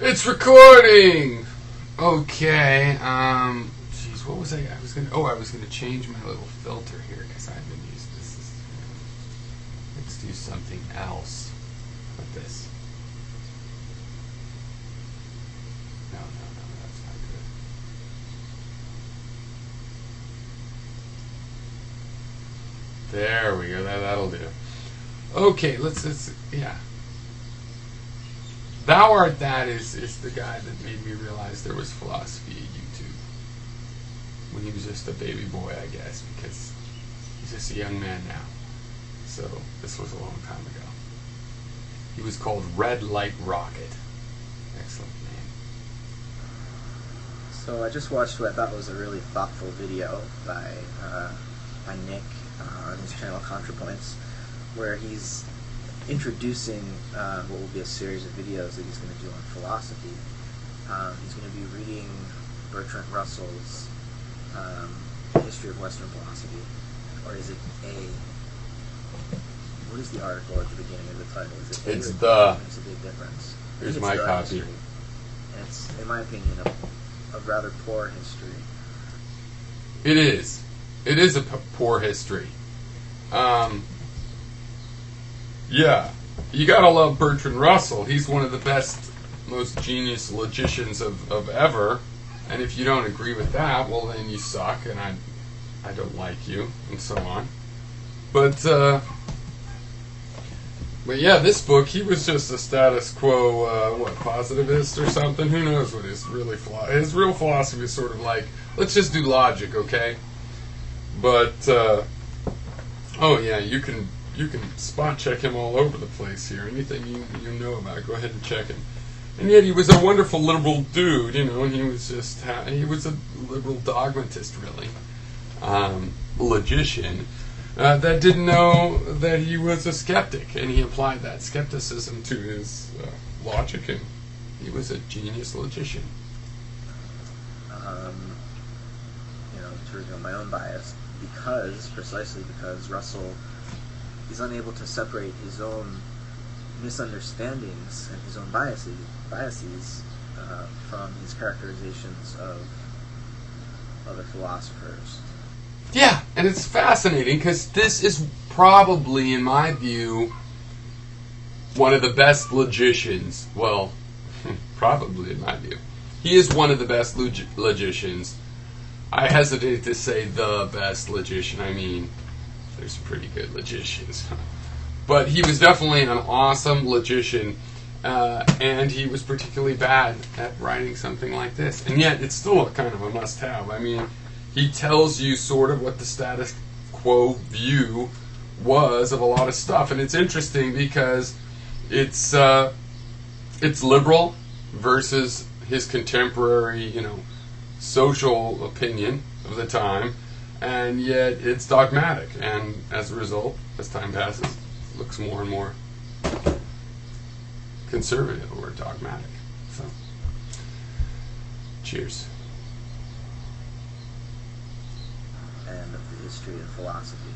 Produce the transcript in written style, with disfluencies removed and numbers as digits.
It's recording! Okay, jeez, what was I was gonna change my little filter here, because I've been using this. Let's do something else with this. No, that's not good. There we go, that'll do. Okay, let's yeah. Thou Art That is the guy that made me realize there was philosophy at YouTube. When he was just a baby boy, I guess, because he's just a young man now. So, this was a long time ago. He was called Red Light Rocket. Excellent name. So I just watched what I thought was a really thoughtful video by Nick on his channel ContraPoints, where he's introducing what will be a series of videos that he's going to do on philosophy. He's going to be reading Bertrand Russell's History of Western Philosophy, or is it what is the article at the beginning of the title? Is it it's the? Makes a big difference. Here's my copy. History. And it's, in my opinion, a rather poor history. It is. It is a poor history. Yeah, you gotta love Bertrand Russell. He's one of the best, most genius logicians of ever. And if you don't agree with that, well then you suck, and I don't like you, and so on. But yeah, this book, he was just a status quo, positivist or something. Who knows what his real philosophy is sort of like, let's just do logic, okay? But oh yeah, you can spot check him all over the place here. Anything you know about, go ahead and check him. And yet he was a wonderful liberal dude, and he was a liberal dogmatist, really, logician, that didn't know that he was a skeptic, and he applied that skepticism to his logic, and he was a genius logician. To reveal my own bias, precisely because Russell, he's unable to separate his own misunderstandings and his own biases from his characterizations of other philosophers. Yeah, and it's fascinating because this is probably, in my view, one of the best logicians. Well, probably in my view. He is one of the best logicians. I hesitate to say the best logician. I mean, there's pretty good logicians. But he was definitely an awesome logician, and he was particularly bad at writing something like this. And yet, it's still kind of a must-have. I mean, he tells you sort of what the status quo view was of a lot of stuff. And it's interesting because it's liberal versus his contemporary, social opinion of the time, and yet it's dogmatic, and as a result, as time passes, it looks more and more conservative or dogmatic. So, cheers. And of the history of philosophy.